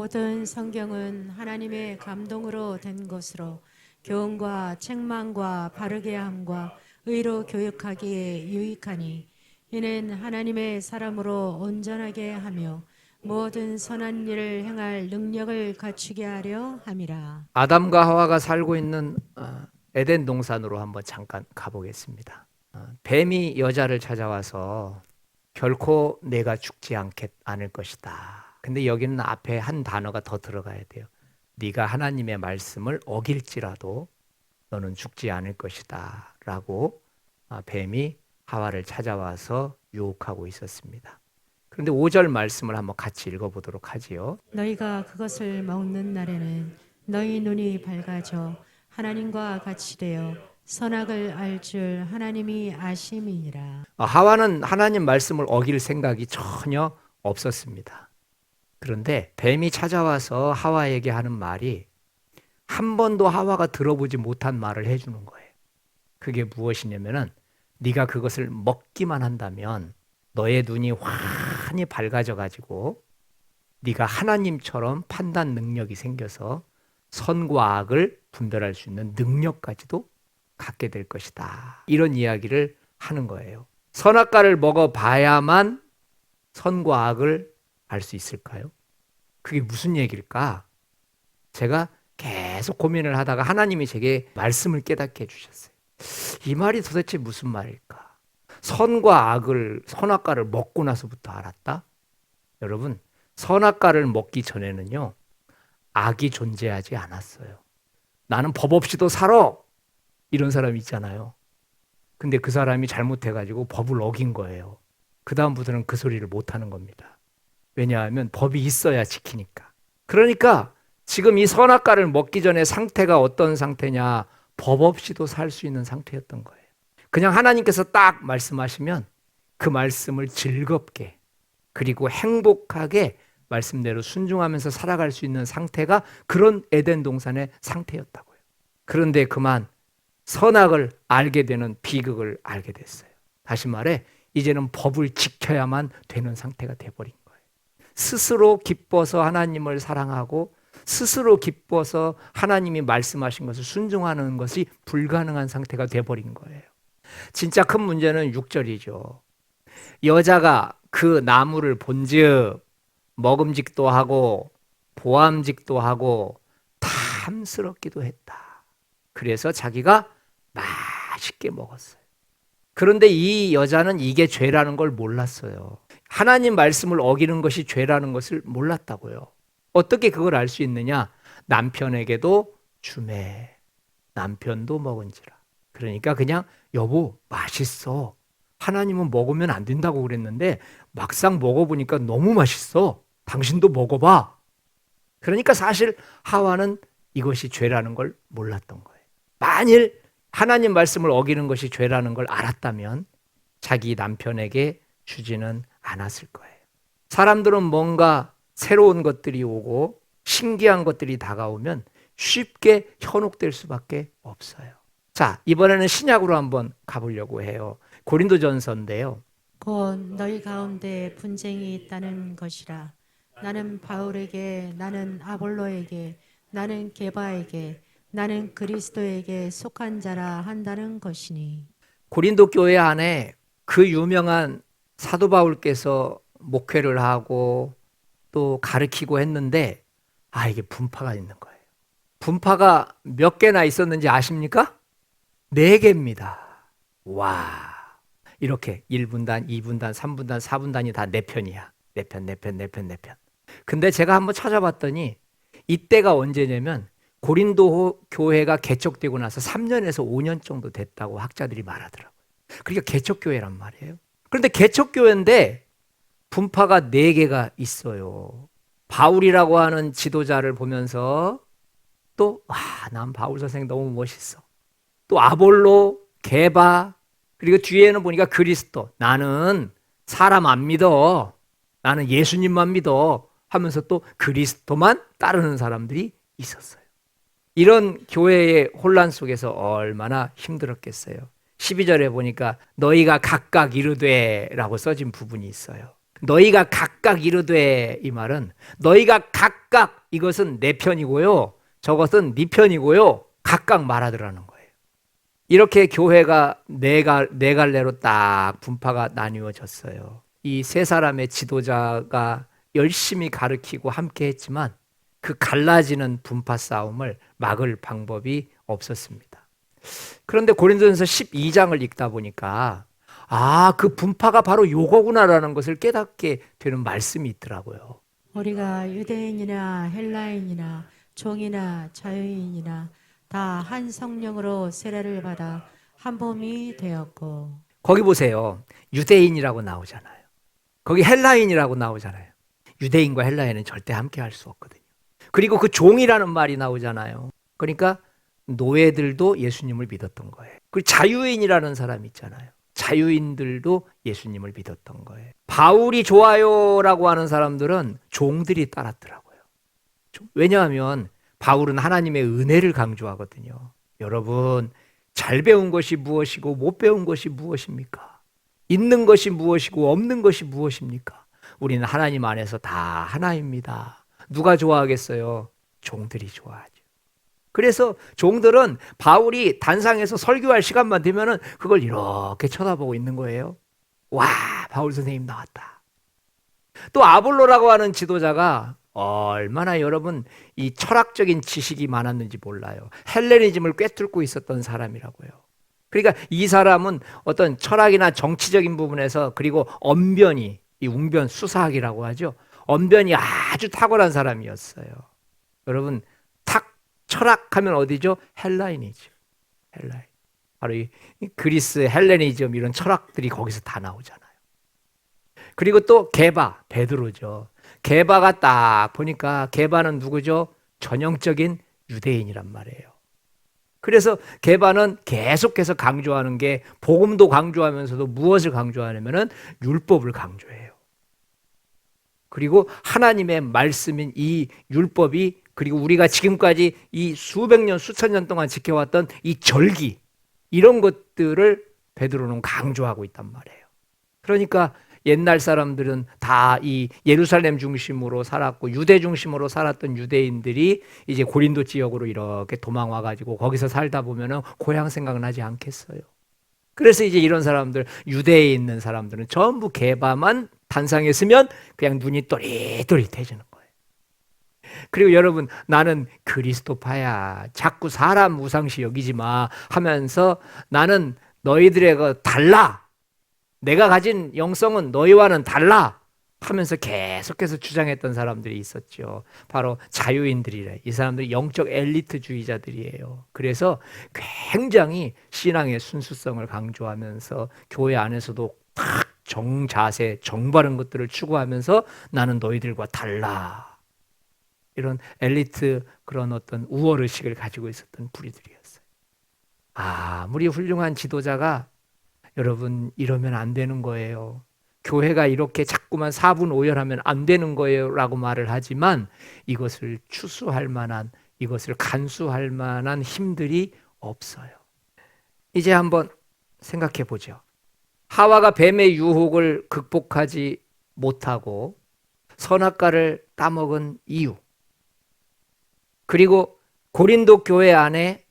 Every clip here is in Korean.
모든 성경은 하나님의 감동으로 된 것으로 교훈과 책망과 바르게 함과 의로 교육하기에 유익하니 이는 하나님의 사람으로 온전하게 하며 모든 선한 일을 행할 능력을 갖추게 하려 함이라. 아담과 하와가 살고 있는 에덴 동산으로 한번 잠깐 가보겠습니다. 뱀이 여자를 찾아와서 결코 내가 죽지 않을 것이다. 근데 여기는 앞에 한 단어가 더 들어가야 돼요. 네가 하나님의 말씀을 어길지라도 너는 죽지 않을 것이다 라고 뱀이 하와를 찾아와서 유혹하고 있었습니다. 그런데 5절 말씀을 한번 같이 읽어보도록 하지요. 너희가 그것을 먹는 날에는 너희 눈이 밝아져 하나님과 같이 되어 선악을 알 줄 하나님이 아심이니라. 하와는 하나님 말씀을 어길 생각이 전혀 없었습니다. 그런데 뱀이 찾아와서 하와에게 하는 말이 한 번도 하와가 들어보지 못한 말을 해주는 거예요. 그게 무엇이냐면은 네가 그것을 먹기만 한다면 너의 눈이 환히 밝아져 가지고 네가 하나님처럼 판단 능력이 생겨서 선과 악을 분별할 수 있는 능력까지도 갖게 될 것이다. 이런 이야기를 하는 거예요. 선악과를 먹어봐야만 선과 악을 알 수 있을까요? 그게 무슨 얘기일까? 제가 계속 고민을 하다가 하나님이 제게 말씀을 깨닫게 해주셨어요. 이 말이 도대체 무슨 말일까? 선과 악을, 선악과를 먹고 나서부터 알았다? 여러분, 선악과를 먹기 전에는요, 악이 존재하지 않았어요. 나는 법 없이도 살아! 이런 사람이 있잖아요. 근데 그 사람이 잘못해가지고 법을 어긴 거예요. 그 다음부터는 그 소리를 못 하는 겁니다. 왜냐하면 법이 있어야 지키니까. 그러니까 지금 이 선악과를 먹기 전에 상태가 어떤 상태냐, 법 없이도 살 수 있는 상태였던 거예요. 그냥 하나님께서 딱 말씀하시면 그 말씀을 즐겁게 그리고 행복하게 말씀대로 순종하면서 살아갈 수 있는 상태가 그런 에덴 동산의 상태였다고요. 그런데 그만 선악을 알게 되는 비극을 알게 됐어요. 다시 말해 이제는 법을 지켜야만 되는 상태가 돼버린 거예요. 스스로 기뻐서 하나님을 사랑하고 스스로 기뻐서 하나님이 말씀하신 것을 순종하는 것이 불가능한 상태가 돼버린 거예요. 진짜 큰 문제는 6절이죠. 여자가 그 나무를 본즉 먹음직도 하고 보암직도 하고 탐스럽기도 했다. 그래서 자기가 맛있게 먹었어요. 그런데 이 여자는 이게 죄라는 걸 몰랐어요. 하나님 말씀을 어기는 것이 죄라는 것을 몰랐다고요. 어떻게 그걸 알 수 있느냐? 남편에게도 주매 남편도 먹은지라. 그러니까 그냥 여보 맛있어. 하나님은 먹으면 안 된다고 그랬는데 막상 먹어보니까 너무 맛있어. 당신도 먹어봐. 그러니까 사실 하와는 이것이 죄라는 걸 몰랐던 거예요. 만일 하나님 말씀을 어기는 것이 죄라는 걸 알았다면 자기 남편에게 주지는 않았을 거예요. 사람들은 뭔가 새로운 것들이 오고 신기한 것들이 다가오면 쉽게 현혹될 수밖에 없어요. 자, 이번에는 신약으로 한번 가보려고 해요. 고린도전서인데요. 곧 너희 가운데 분쟁이 있다는 것이라. 나는 바울에게, 나는 아볼로에게, 나는 게바에게, 나는 그리스도에게 속한 자라 한다는 것이니. 고린도 교회 안에 그 유명한 사도 바울께서 목회를 하고 또 가르치고 했는데 이게 분파가 있는 거예요. 분파가 몇 개나 있었는지 아십니까? 4개입니다. 와, 이렇게 1분단, 2분단, 3분단, 4분단이 다 4편이야. 4편, 4편, 4편, 4편. 근데 제가 한번 찾아봤더니 이때가 언제냐면 고린도 교회가 개척되고 나서 3년에서 5년 정도 됐다고 학자들이 말하더라고요. 그러니까 개척교회란 말이에요. 그런데 개척교회인데 분파가 4개가 있어요. 바울이라고 하는 지도자를 보면서 또 난 바울 선생 너무 멋있어. 또 아볼로, 게바, 그리고 뒤에는 보니까 그리스도. 나는 사람 안 믿어. 나는 예수님만 믿어. 하면서 또 그리스도만 따르는 사람들이 있었어요. 이런 교회의 혼란 속에서 얼마나 힘들었겠어요. 12절에 보니까 너희가 각각 이르되 라고 써진 부분이 있어요. 너희가 각각 이르되, 이 말은 너희가 각각, 이것은 내 편이고요, 저것은 네 편이고요, 각각 말하더라는 거예요. 이렇게 교회가 네 갈래로 딱 분파가 나뉘어졌어요. 이 세 사람의 지도자가 열심히 가르치고 함께 했지만 그 갈라지는 분파 싸움을 막을 방법이 없었습니다. 그런데 고린도전서 12장을 읽다 보니까 그 분파가 바로 요거구나라는 것을 깨닫게 되는 말씀이 있더라고요. 우리가 유대인이나 헬라인이나 종이나 자유인이나 다 한 성령으로 세례를 받아 한 몸이 되었고. 거기 보세요. 유대인이라고 나오잖아요. 거기 헬라인이라고 나오잖아요. 유대인과 헬라인은 절대 함께 할 수 없거든요. 그리고 그 종이라는 말이 나오잖아요. 그러니까 노예들도 예수님을 믿었던 거예요. 그리고 자유인이라는 사람 있잖아요. 자유인들도 예수님을 믿었던 거예요. 바울이 좋아요라고 하는 사람들은 종들이 따랐더라고요. 왜냐하면 바울은 하나님의 은혜를 강조하거든요. 여러분, 잘 배운 것이 무엇이고 못 배운 것이 무엇입니까? 있는 것이 무엇이고 없는 것이 무엇입니까? 우리는 하나님 안에서 다 하나입니다. 누가 좋아하겠어요? 종들이 좋아하죠. 그래서 종들은 바울이 단상에서 설교할 시간만 되면은 그걸 이렇게 쳐다보고 있는 거예요. 와, 바울 선생님 나왔다. 또 아볼로라고 하는 지도자가 얼마나 여러분 이 철학적인 지식이 많았는지 몰라요. 헬레니즘을 꿰뚫고 있었던 사람이라고요. 그러니까 이 사람은 어떤 철학이나 정치적인 부분에서, 그리고 언변이, 이 웅변 수사학이라고 하죠. 언변이 아주 탁월한 사람이었어요. 여러분, 철학하면 어디죠? 헬라인이죠. 헬라인. 바로 이 그리스 헬레니즘, 이런 철학들이 거기서 다 나오잖아요. 그리고 또 게바, 베드로죠. 게바가 딱 보니까 게바는 누구죠? 전형적인 유대인이란 말이에요. 그래서 게바는 계속해서 강조하는 게, 복음도 강조하면서도 무엇을 강조하냐면은 율법을 강조해요. 그리고 하나님의 말씀인 이 율법이, 그리고 우리가 지금까지 이 수백 년, 수천 년 동안 지켜왔던 이 절기, 이런 것들을 베드로는 강조하고 있단 말이에요. 그러니까 옛날 사람들은 다 이 예루살렘 중심으로 살았고 유대 중심으로 살았던 유대인들이 이제 고린도 지역으로 이렇게 도망와 가지고 거기서 살다 보면은 고향 생각나지 않겠어요. 그래서 이제 이런 사람들, 유대에 있는 사람들은 전부 게바만 단상에 서면 그냥 눈이 또릿또릿해지는 거예요. 그리고 여러분, 나는 그리스도파야, 자꾸 사람 우상시 여기지 마 하면서 나는 너희들과 달라, 내가 가진 영성은 너희와는 달라 하면서 계속해서 주장했던 사람들이 있었죠. 바로 자유인들이래. 이 사람들이 영적 엘리트주의자들이에요. 그래서 굉장히 신앙의 순수성을 강조하면서 교회 안에서도 딱 정자세, 정바른 것들을 추구하면서 나는 너희들과 달라, 이런 엘리트, 그런 어떤 우월의식을 가지고 있었던 부류들이었어요. 아무리 훌륭한 지도자가, 여러분, 이러면 안 되는 거예요. 교회가 이렇게 자꾸만 사분오열하면 안 되는 거예요 라고 말을 하지만 이것을 추수할 만한, 이것을 간수할 만한 힘들이 없어요. 이제 한번 생각해 보죠. 하와가 뱀의 유혹을 극복하지 못하고 선악과를 따먹은 이유, 그리고 고린도 교회 안에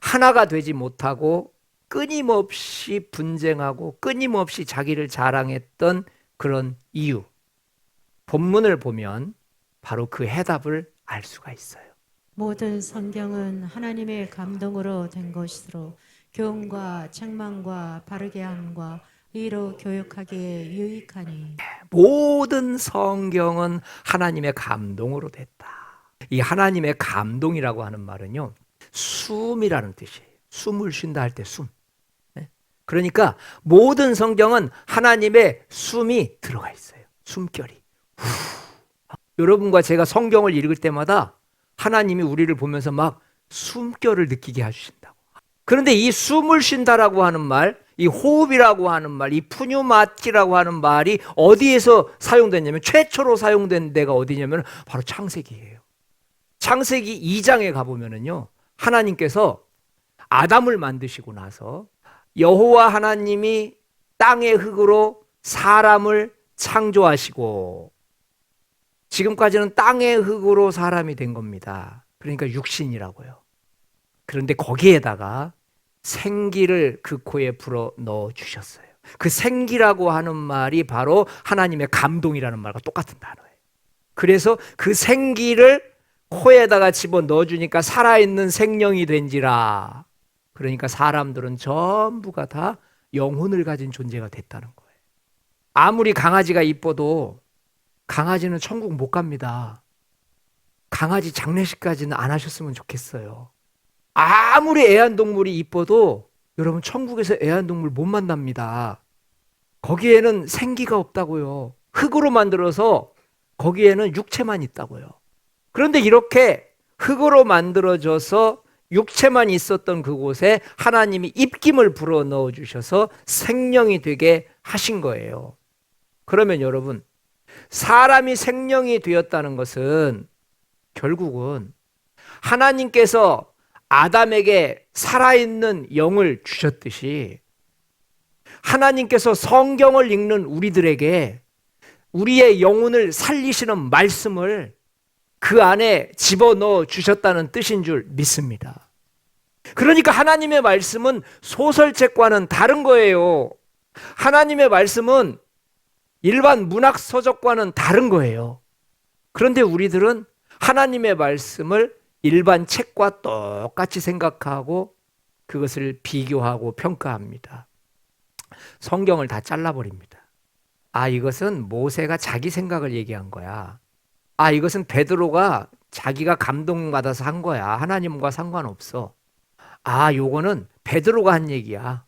하나가 되지 못하고 끊임없이 분쟁하고 끊임없이 자기를 자랑했던 그런 이유, 본문을 보면 바로 그 해답을 알 수가 있어요. 모든 성경은 하나님의 감동으로 된 것이로 교훈과 책망과 바르게 함과 의로 교육하기에 유익하니. 모든 성경은 하나님의 감동으로 됐다. 이 하나님의 감동이라고 하는 말은요, 숨이라는 뜻이에요. 숨을 쉰다 할 때 숨. 그러니까 모든 성경은 하나님의 숨이 들어가 있어요. 숨결이. 여러분과 제가 성경을 읽을 때마다 하나님이 우리를 보면서 막 숨결을 느끼게 해주신다고. 그런데 이 숨을 쉰다라고 하는 말, 이 호흡이라고 하는 말, 이 푸뉴마티라고 하는 말이 어디에서 사용됐냐면, 최초로 사용된 데가 어디냐면 바로 창세기예요. 창세기 2장에 가보면은요, 하나님께서 아담을 만드시고 나서 여호와 하나님이 땅의 흙으로 사람을 창조하시고 지금까지는 땅의 흙으로 사람이 된 겁니다. 그러니까 육신이라고요. 그런데 거기에다가 생기를 그 코에 불어 넣어 주셨어요. 그 생기라고 하는 말이 바로 하나님의 감동이라는 말과 똑같은 단어예요. 그래서 그 생기를 코에다가 집어 넣어 주니까 살아있는 생명이 된지라. 그러니까 사람들은 전부가 다 영혼을 가진 존재가 됐다는 거예요. 아무리 강아지가 이뻐도 강아지는 천국 못 갑니다. 강아지 장례식까지는 안 하셨으면 좋겠어요. 아무리 애완동물이 이뻐도 여러분 천국에서 애완동물 못 만납니다. 거기에는 생기가 없다고요. 흙으로 만들어서 거기에는 육체만 있다고요. 그런데 이렇게 흙으로 만들어져서 육체만 있었던 그곳에 하나님이 입김을 불어 넣어 주셔서 생명이 되게 하신 거예요. 그러면 여러분, 사람이 생명이 되었다는 것은 결국은 하나님께서 아담에게 살아있는 영을 주셨듯이 하나님께서 성경을 읽는 우리들에게 우리의 영혼을 살리시는 말씀을 그 안에 집어넣어 주셨다는 뜻인 줄 믿습니다. 그러니까 하나님의 말씀은 소설책과는 다른 거예요. 하나님의 말씀은 일반 문학 서적과는 다른 거예요. 그런데 우리들은 하나님의 말씀을 일반 책과 똑같이 생각하고 그것을 비교하고 평가합니다. 성경을 다 잘라버립니다. 아, 이것은 모세가 자기 생각을 얘기한 거야. 아, 이것은 베드로가 자기가 감동받아서 한 거야. 하나님과 상관없어. 아, 요거는 베드로가 한 얘기야.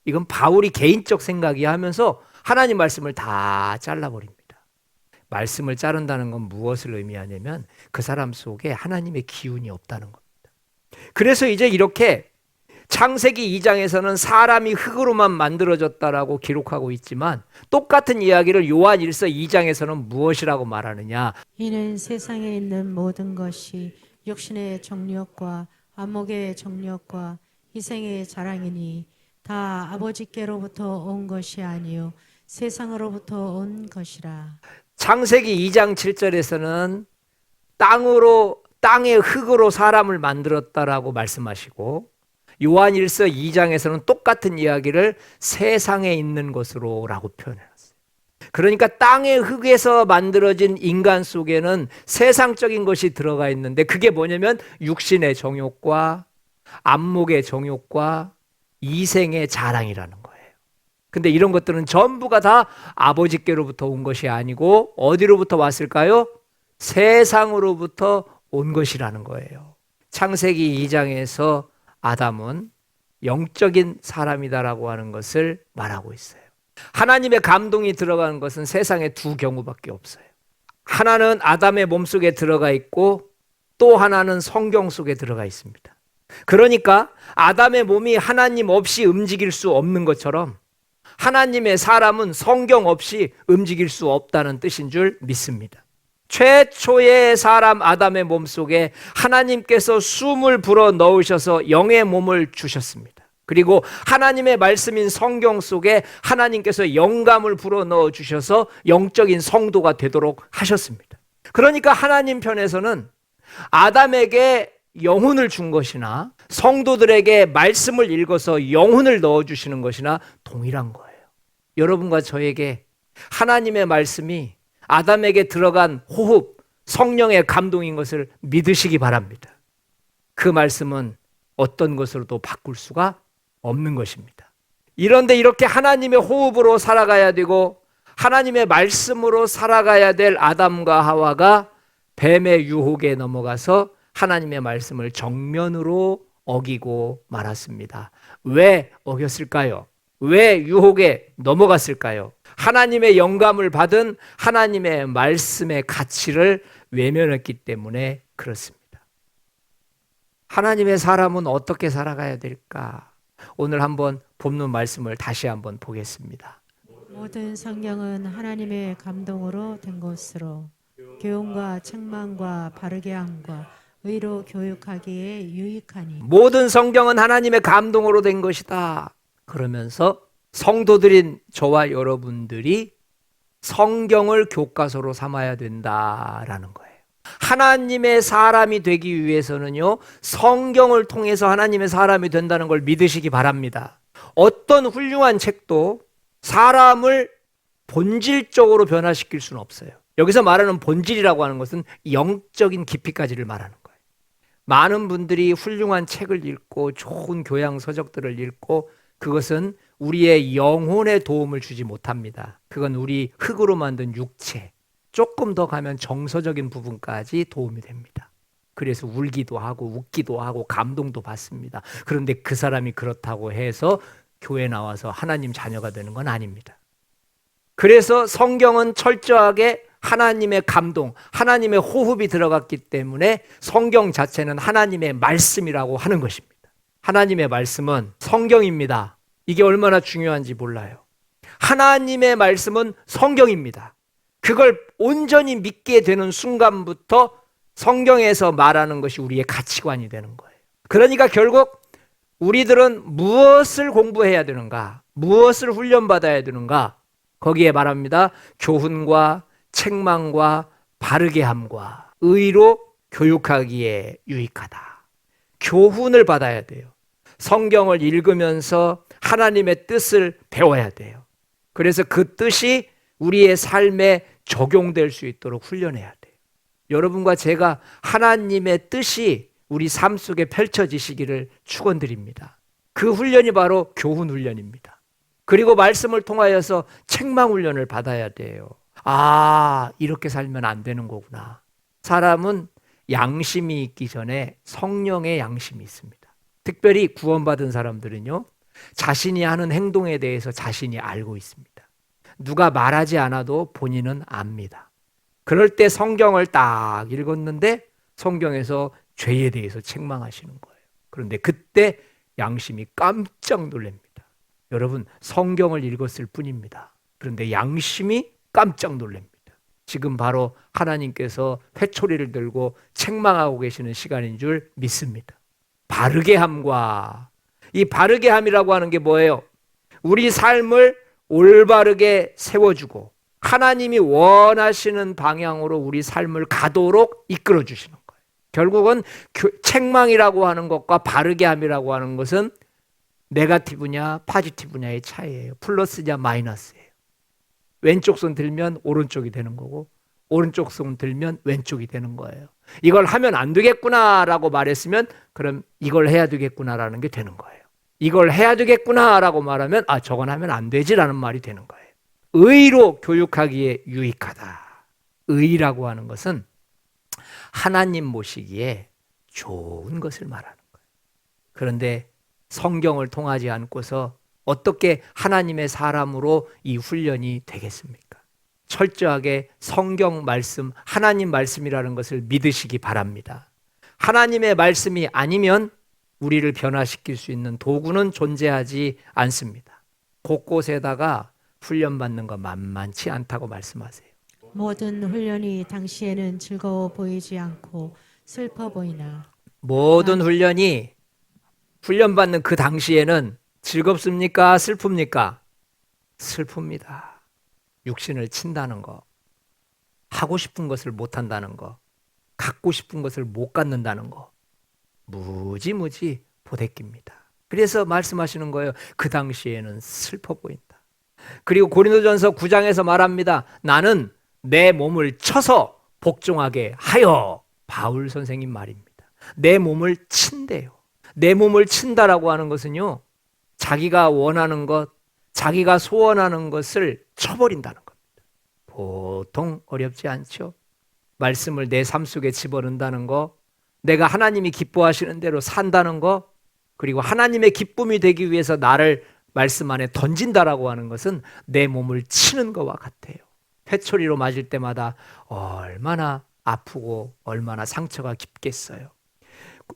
이건 바울이 개인적 생각이야 하면서 하나님 말씀을 다 잘라버립니다. 말씀을 자른다는 건 무엇을 의미하냐면 그 사람 속에 하나님의 기운이 없다는 겁니다. 그래서 이제 이렇게 창세기 2장에서는 사람이 흙으로만 만들어졌다라고 기록하고 있지만 똑같은 이야기를 요한 1서 2장에서는 무엇이라고 말하느냐? 이는 세상에 있는 모든 것이 육신의 정욕과 안목의 정욕과 희생의 자랑이니 다 아버지께로부터 온 것이 아니요 세상으로부터 온 것이라. 창세기 2장 7절에서는 땅의 흙으로 사람을 만들었다라고 말씀하시고 요한 1서 2장에서는 똑같은 이야기를 세상에 있는 것으로라고 표현해놨어요. 그러니까 땅의 흙에서 만들어진 인간 속에는 세상적인 것이 들어가 있는데 그게 뭐냐면 육신의 정욕과 안목의 정욕과 이생의 자랑이라는 거예요. 근데 이런 것들은 전부가 다 아버지께로부터 온 것이 아니고 어디로부터 왔을까요? 세상으로부터 온 것이라는 거예요. 창세기 2장에서 아담은 영적인 사람이다라고 하는 것을 말하고 있어요. 하나님의 감동이 들어가는 것은 세상에 두 경우밖에 없어요. 하나는 아담의 몸속에 들어가 있고 또 하나는 성경 속에 들어가 있습니다. 그러니까 아담의 몸이 하나님 없이 움직일 수 없는 것처럼 하나님의 사람은 성경 없이 움직일 수 없다는 뜻인 줄 믿습니다. 최초의 사람 아담의 몸속에 하나님께서 숨을 불어 넣으셔서 영의 몸을 주셨습니다. 그리고 하나님의 말씀인 성경 속에 하나님께서 영감을 불어 넣어 주셔서 영적인 성도가 되도록 하셨습니다. 그러니까 하나님 편에서는 아담에게 영혼을 준 것이나 성도들에게 말씀을 읽어서 영혼을 넣어주시는 것이나 동일한 거예요. 여러분과 저에게 하나님의 말씀이 아담에게 들어간 호흡, 성령의 감동인 것을 믿으시기 바랍니다. 그 말씀은 어떤 것으로도 바꿀 수가 없는 것입니다. 이런데 이렇게 하나님의 호흡으로 살아가야 되고 하나님의 말씀으로 살아가야 될 아담과 하와가 뱀의 유혹에 넘어가서 하나님의 말씀을 정면으로 어기고 말았습니다. 왜 어겼을까요? 왜 유혹에 넘어갔을까요? 하나님의 영감을 받은 하나님의 말씀의 가치를 외면했기 때문에 그렇습니다. 하나님의 사람은 어떻게 살아가야 될까? 오늘 한번 본문 말씀을 다시 한번 보겠습니다. 모든 성경은 하나님의 감동으로 된 것으로 교훈과 책망과 바르게 함과 의로 교육하기에 유익하니. 모든 성경은 하나님의 감동으로 된 것이다. 그러면서 성도들인 저와 여러분들이 성경을 교과서로 삼아야 된다라는 거예요. 하나님의 사람이 되기 위해서는요, 성경을 통해서 하나님의 사람이 된다는 걸 믿으시기 바랍니다. 어떤 훌륭한 책도 사람을 본질적으로 변화시킬 수는 없어요. 여기서 말하는 본질이라고 하는 것은 영적인 깊이까지를 말하는 거예요. 많은 분들이 훌륭한 책을 읽고 좋은 교양 서적들을 읽고 그것은 우리의 영혼에 도움을 주지 못합니다. 그건 우리 흙으로 만든 육체, 조금 더 가면 정서적인 부분까지 도움이 됩니다. 그래서 울기도 하고 웃기도 하고 감동도 받습니다. 그런데 그 사람이 그렇다고 해서 교회 나와서 하나님 자녀가 되는 건 아닙니다. 그래서 성경은 철저하게 하나님의 감동, 하나님의 호흡이 들어갔기 때문에 성경 자체는 하나님의 말씀이라고 하는 것입니다. 하나님의 말씀은 성경입니다. 이게 얼마나 중요한지 몰라요. 하나님의 말씀은 성경입니다. 그걸 온전히 믿게 되는 순간부터 성경에서 말하는 것이 우리의 가치관이 되는 거예요. 그러니까 결국 우리들은 무엇을 공부해야 되는가? 무엇을 훈련받아야 되는가? 거기에 말합니다. 교훈과 책망과 바르게 함과 의로 교육하기에 유익하다. 교훈을 받아야 돼요. 성경을 읽으면서 하나님의 뜻을 배워야 돼요. 그래서 그 뜻이 우리의 삶에 적용될 수 있도록 훈련해야 돼요. 여러분과 제가 하나님의 뜻이 우리 삶 속에 펼쳐지시기를 축원드립니다. 그 훈련이 바로 교훈 훈련입니다. 그리고 말씀을 통하여서 책망 훈련을 받아야 돼요. 아, 이렇게 살면 안 되는 거구나. 사람은 양심이 있기 전에 성령의 양심이 있습니다. 특별히 구원받은 사람들은요, 자신이 하는 행동에 대해서 자신이 알고 있습니다. 누가 말하지 않아도 본인은 압니다. 그럴 때 성경을 딱 읽었는데 성경에서 죄에 대해서 책망하시는 거예요. 그런데 그때 양심이 깜짝 놀랍니다. 여러분, 성경을 읽었을 뿐입니다. 그런데 양심이 깜짝 놀랍니다. 지금 바로 하나님께서 회초리를 들고 책망하고 계시는 시간인 줄 믿습니다. 바르게 함과, 이 바르게 함이라고 하는 게 뭐예요? 우리 삶을 올바르게 세워주고 하나님이 원하시는 방향으로 우리 삶을 가도록 이끌어 주시는 거예요. 결국은 책망이라고 하는 것과 바르게 함이라고 하는 것은 네거티브냐 포지티브냐의 차이예요. 플러스냐 마이너스예요. 왼쪽 손 들면 오른쪽이 되는 거고 오른쪽 손 들면 왼쪽이 되는 거예요. 이걸 하면 안 되겠구나라고 말했으면 그럼 이걸 해야 되겠구나라는 게 되는 거예요. 이걸 해야 되겠구나라고 말하면 아, 저건 하면 안 되지라는 말이 되는 거예요. 의로 교육하기에 유익하다. 의라고 하는 것은 하나님 모시기에 좋은 것을 말하는 거예요. 그런데 성경을 통하지 않고서 어떻게 하나님의 사람으로 이 훈련이 되겠습니까? 철저하게 성경 말씀, 하나님 말씀이라는 것을 믿으시기 바랍니다. 하나님의 말씀이 아니면 우리를 변화시킬 수 있는 도구는 존재하지 않습니다. 곳곳에다가 훈련받는 거 만만치 않다고 말씀하세요. 모든 훈련이 당시에는 즐거워 보이지 않고 슬퍼 보이나 모든 훈련이 훈련받는 그 당시에는 즐겁습니까? 슬픕니까? 슬픕니다. 육신을 친다는 거, 하고 싶은 것을 못 한다는 거, 갖고 싶은 것을 못 갖는다는 거, 무지무지 보대깁니다. 그래서 말씀하시는 거예요. 그 당시에는 슬퍼 보인다. 그리고 고린도전서 9장에서 말합니다. 나는 내 몸을 쳐서 복종하게 하여, 바울 선생님 말입니다. 내 몸을 친대요. 내 몸을 친다라고 하는 것은요, 자기가 원하는 것, 자기가 소원하는 것을 쳐버린다는 겁니다. 보통 어렵지 않죠. 말씀을 내 삶 속에 집어넣는다는 거, 내가 하나님이 기뻐하시는 대로 산다는 거, 그리고 하나님의 기쁨이 되기 위해서 나를 말씀 안에 던진다라고 하는 것은 내 몸을 치는 것과 같아요. 회초리로 맞을 때마다 얼마나 아프고 얼마나 상처가 깊겠어요.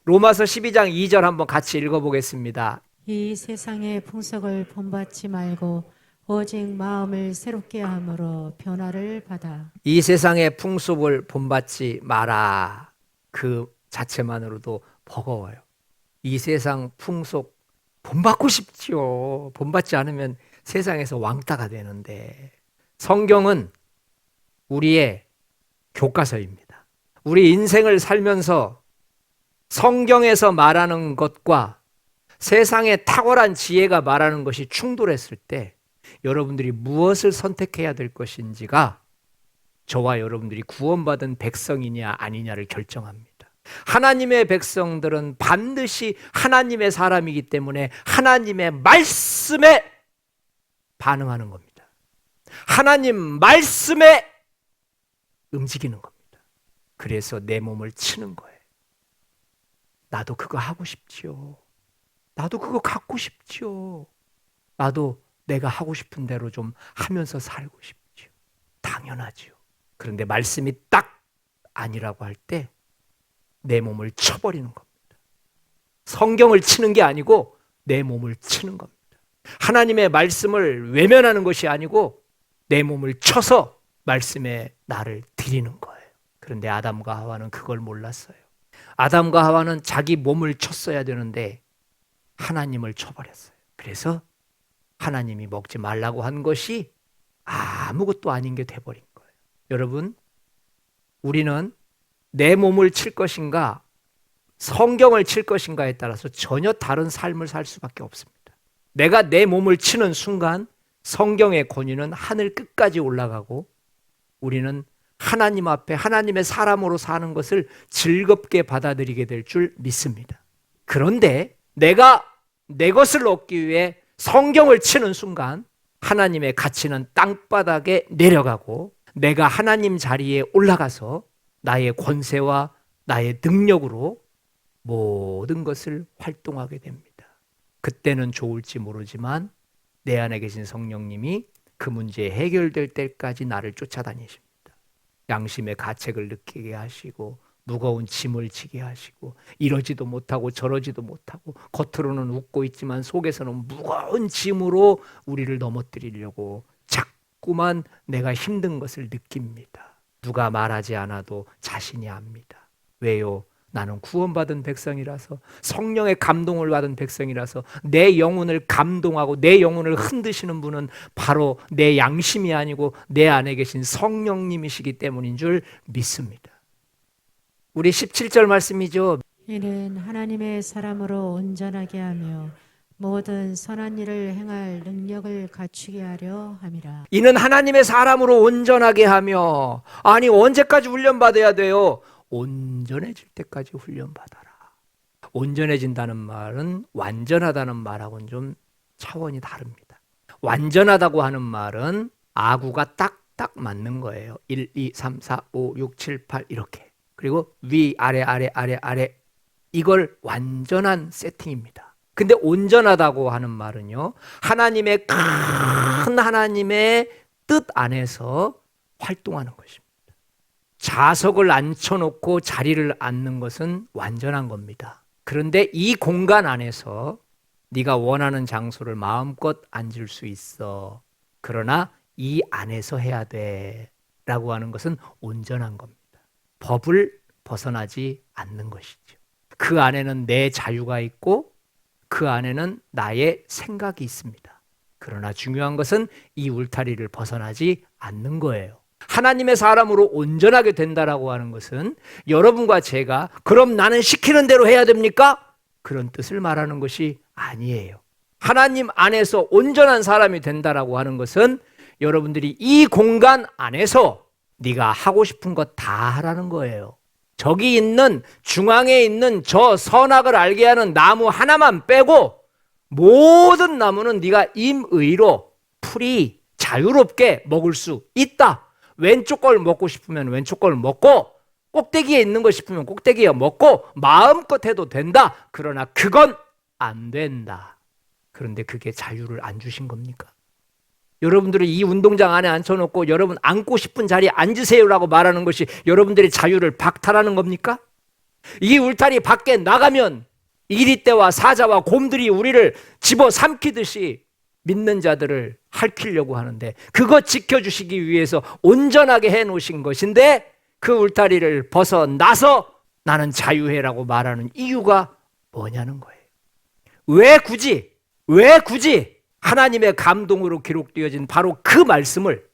로마서 12장 2절 한번 같이 읽어보겠습니다. 이 세상의 풍속을 본받지 말고 오직 마음을 새롭게 함으로 변화를 받아. 이 세상의 풍속을 본받지 마라. 그 자체만으로도 버거워요. 이 세상 풍속 본받고 싶지요. 본받지 않으면 세상에서 왕따가 되는데, 성경은 우리의 교과서입니다. 우리 인생을 살면서 성경에서 말하는 것과 세상의 탁월한 지혜가 말하는 것이 충돌했을 때 여러분들이 무엇을 선택해야 될 것인지가 저와 여러분들이 구원받은 백성이냐 아니냐를 결정합니다. 하나님의 백성들은 반드시 하나님의 사람이기 때문에 하나님의 말씀에 반응하는 겁니다. 하나님 말씀에 움직이는 겁니다. 그래서 내 몸을 치는 거예요. 나도 그거 하고 싶지요. 나도 그거 갖고 싶지요. 나도 내가 하고 싶은 대로 좀 하면서 살고 싶지요. 당연하지요. 그런데 말씀이 딱 아니라고 할 때 내 몸을 쳐버리는 겁니다. 성경을 치는 게 아니고 내 몸을 치는 겁니다. 하나님의 말씀을 외면하는 것이 아니고 내 몸을 쳐서 말씀에 나를 드리는 거예요. 그런데 아담과 하와는 그걸 몰랐어요. 아담과 하와는 자기 몸을 쳤어야 되는데 하나님을 쳐버렸어요. 그래서 하나님이 먹지 말라고 한 것이 아무것도 아닌 게 돼버린 거예요. 여러분, 우리는 내 몸을 칠 것인가 성경을 칠 것인가에 따라서 전혀 다른 삶을 살 수밖에 없습니다. 내가 내 몸을 치는 순간 성경의 권위는 하늘 끝까지 올라가고 우리는 하나님 앞에 하나님의 사람으로 사는 것을 즐겁게 받아들이게 될 줄 믿습니다. 그런데 내가 내 것을 얻기 위해 성경을 치는 순간 하나님의 가치는 땅바닥에 내려가고 내가 하나님 자리에 올라가서 나의 권세와 나의 능력으로 모든 것을 활동하게 됩니다. 그때는 좋을지 모르지만 내 안에 계신 성령님이 그 문제 해결될 때까지 나를 쫓아다니십니다. 양심의 가책을 느끼게 하시고 무거운 짐을 지게 하시고 이러지도 못하고 저러지도 못하고 겉으로는 웃고 있지만 속에서는 무거운 짐으로 우리를 넘어뜨리려고 자꾸만 내가 힘든 것을 느낍니다. 누가 말하지 않아도 자신이 압니다. 왜요? 나는 구원받은 백성이라서 성령의 감동을 받은 백성이라서 내 영혼을 감동하고 내 영혼을 흔드시는 분은 바로 내 양심이 아니고 내 안에 계신 성령님이시기 때문인 줄 믿습니다. 우리 17절 말씀이죠. 이는 하나님의 사람으로 온전하게 하며 모든 선한 일을 행할 능력을 갖추게 하려 함이라. 이는 하나님의 사람으로 온전하게 하며 아니 언제까지 훈련받아야 돼요? 온전해질 때까지 훈련받아라. 온전해진다는 말은 완전하다는 말하고는 좀 차원이 다릅니다. 완전하다고 하는 말은 아구가 딱딱 맞는 거예요. 1, 2, 3, 4, 5, 6, 7, 8 이렇게. 그리고 위, 아래, 아래, 아래, 아래 이걸 완전한 세팅입니다. 근데 온전하다고 하는 말은요. 하나님의 큰 하나님의 뜻 안에서 활동하는 것입니다. 자석을 앉혀놓고 자리를 앉는 것은 완전한 겁니다. 그런데 이 공간 안에서 네가 원하는 장소를 마음껏 앉을 수 있어. 그러나 이 안에서 해야 돼 라고 하는 것은 온전한 겁니다. 법을 벗어나지 않는 것이죠. 그 안에는 내 자유가 있고 그 안에는 나의 생각이 있습니다. 그러나 중요한 것은 이 울타리를 벗어나지 않는 거예요. 하나님의 사람으로 온전하게 된다라고 하는 것은 여러분과 제가 그럼 나는 시키는 대로 해야 됩니까? 그런 뜻을 말하는 것이 아니에요. 하나님 안에서 온전한 사람이 된다라고 하는 것은 여러분들이 이 공간 안에서 네가 하고 싶은 것 다 하라는 거예요. 저기 있는 중앙에 있는 저 선악을 알게 하는 나무 하나만 빼고 모든 나무는 네가 임의로 풀이 자유롭게 먹을 수 있다. 왼쪽 걸 먹고 싶으면 왼쪽 걸 먹고 꼭대기에 있는 거 싶으면 꼭대기에 먹고 마음껏 해도 된다. 그러나 그건 안 된다. 그런데 그게 자유를 안 주신 겁니까? 여러분들을 이 운동장 안에 앉혀놓고 여러분 앉고 싶은 자리에 앉으세요라고 말하는 것이 여러분들의 자유를 박탈하는 겁니까? 이 울타리 밖에 나가면 이리떼와 사자와 곰들이 우리를 집어삼키듯이 믿는 자들을 핥히려고 하는데 그거 지켜주시기 위해서 온전하게 해놓으신 것인데 그 울타리를 벗어나서 나는 자유해라고 말하는 이유가 뭐냐는 거예요. 왜 굳이 하나님의 감동으로 기록되어진 바로 그 말씀을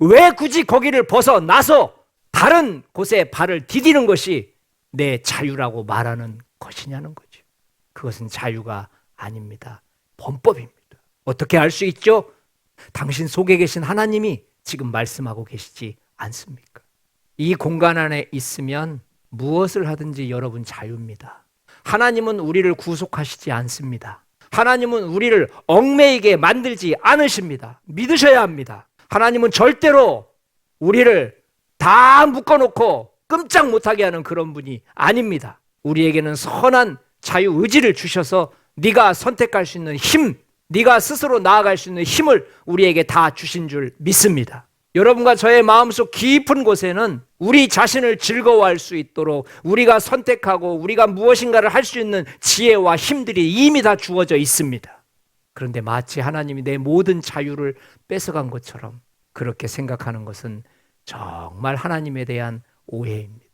왜 굳이 거기를 벗어나서 다른 곳에 발을 디디는 것이 내 자유라고 말하는 것이냐는 거죠. 그것은 자유가 아닙니다. 범법입니다. 어떻게 알 수 있죠? 당신 속에 계신 하나님이 지금 말씀하고 계시지 않습니까? 이 공간 안에 있으면 무엇을 하든지 여러분 자유입니다. 하나님은 우리를 구속하시지 않습니다. 하나님은 우리를 얽매이게 만들지 않으십니다. 믿으셔야 합니다. 하나님은 절대로 우리를 다 묶어놓고 끔짝 못하게 하는 그런 분이 아닙니다. 우리에게는 선한 자유의지를 주셔서 네가 선택할 수 있는 힘, 네가 스스로 나아갈 수 있는 힘을 우리에게 다 주신 줄 믿습니다. 여러분과 저의 마음속 깊은 곳에는 우리 자신을 즐거워할 수 있도록 우리가 선택하고 우리가 무엇인가를 할 수 있는 지혜와 힘들이 이미 다 주어져 있습니다. 그런데 마치 하나님이 내 모든 자유를 뺏어간 것처럼 그렇게 생각하는 것은 정말 하나님에 대한 오해입니다.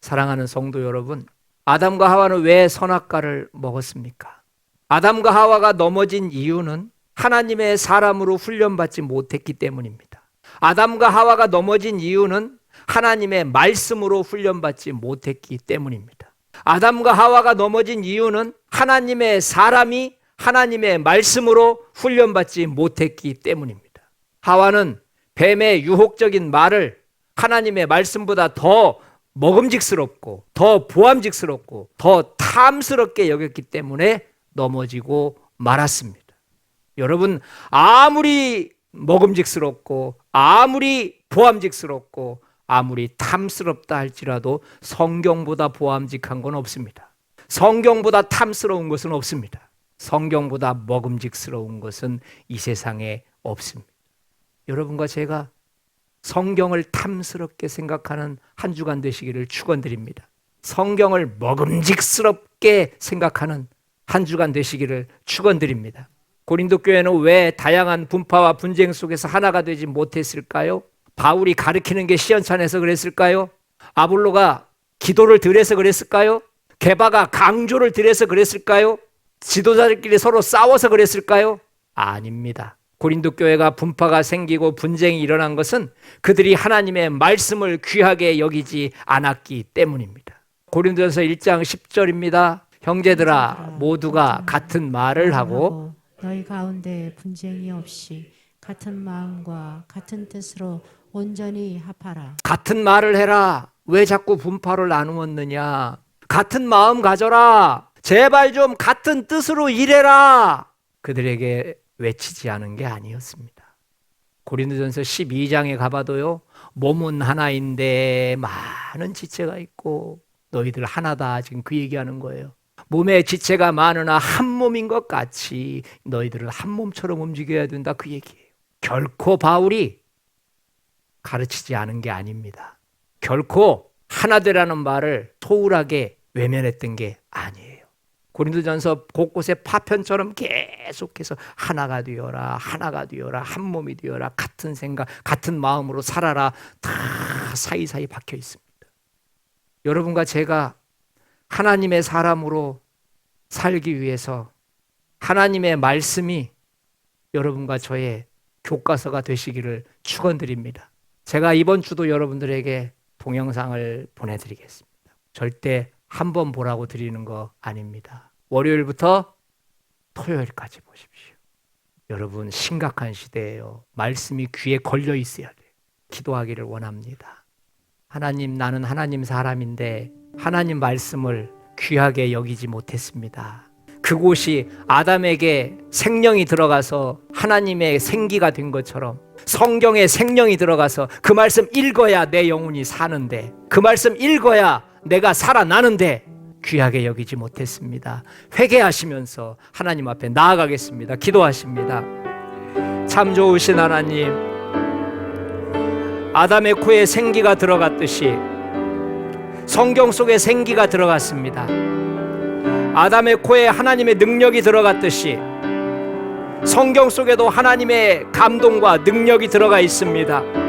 사랑하는 성도 여러분, 아담과 하와는 왜 선악과를 먹었습니까? 아담과 하와가 넘어진 이유는 하나님의 사람으로 훈련받지 못했기 때문입니다. 아담과 하와가 넘어진 이유는 하나님의 말씀으로 훈련받지 못했기 때문입니다. 아담과 하와가 넘어진 이유는 하나님의 사람이 하나님의 말씀으로 훈련받지 못했기 때문입니다. 하와는 뱀의 유혹적인 말을 하나님의 말씀보다 더 먹음직스럽고 더 보암직스럽고 더 탐스럽게 여겼기 때문에 넘어지고 말았습니다. 여러분, 아무리 먹음직스럽고 아무리 보암직스럽고 아무리 탐스럽다 할지라도 성경보다 보암직한 건 없습니다. 성경보다 탐스러운 것은 없습니다. 성경보다 먹음직스러운 것은 이 세상에 없습니다. 여러분과 제가 성경을 탐스럽게 생각하는 한 주간 되시기를 축원드립니다. 성경을 먹음직스럽게 생각하는 한 주간 되시기를 축원드립니다. 고린도 교회는 왜 다양한 분파와 분쟁 속에서 하나가 되지 못했을까요? 바울이 가르치는 게 시원찮아서 그랬을까요? 아볼로가 기도를 덜해서 그랬을까요? 게바가 강조를 덜해서 그랬을까요? 지도자들끼리 서로 싸워서 그랬을까요? 아닙니다. 고린도 교회가 분파가 생기고 분쟁이 일어난 것은 그들이 하나님의 말씀을 귀하게 여기지 않았기 때문입니다. 고린도전서 1장 10절입니다. 형제들아 모두가 같은 말을 하고 너희 가운데 분쟁이 없이 같은 마음과 같은 뜻으로 온전히 합하라. 같은 말을 해라. 왜 자꾸 분파를 나누었느냐? 같은 마음 가져라. 제발 좀 같은 뜻으로 일해라. 그들에게 외치지 않은 게 아니었습니다. 고린도전서 12장에 가봐도요, 몸은 하나인데 많은 지체가 있고 너희들 하나다, 지금 그 얘기하는 거예요. 몸에 지체가 많으나 한 몸인 것 같이 너희들은 한 몸처럼 움직여야 된다, 그 얘기예요. 결코 바울이 가르치지 않은 게 아닙니다. 결코 하나 되라는 말을 소홀하게 외면했던 게 아니에요. 고린도전서 곳곳에 파편처럼 계속해서 하나가 되어라, 하나가 되어라, 한 몸이 되어라, 같은 생각, 같은 마음으로 살아라, 다 사이사이 박혀 있습니다. 여러분과 제가 하나님의 사람으로 살기 위해서 하나님의 말씀이 여러분과 저의 교과서가 되시기를 축원드립니다. 제가 이번 주도 여러분들에게 동영상을 보내드리겠습니다. 절대 한 번 보라고 드리는 거 아닙니다. 월요일부터 토요일까지 보십시오. 여러분, 심각한 시대예요. 말씀이 귀에 걸려 있어야 돼요. 기도하기를 원합니다. 하나님, 나는 하나님 사람인데 하나님 말씀을 귀하게 여기지 못했습니다. 그곳이 아담에게 생명이 들어가서 하나님의 생기가 된 것처럼 성경에 생명이 들어가서 그 말씀 읽어야 내 영혼이 사는데, 그 말씀 읽어야 내가 살아나는데 귀하게 여기지 못했습니다. 회개하시면서 하나님 앞에 나아가겠습니다. 기도하십니다. 참 좋으신 하나님, 아담의 코에 생기가 들어갔듯이 성경 속에 생기가 들어갔습니다. 아담의 코에 하나님의 능력이 들어갔듯이 성경 속에도 하나님의 감동과 능력이 들어가 있습니다.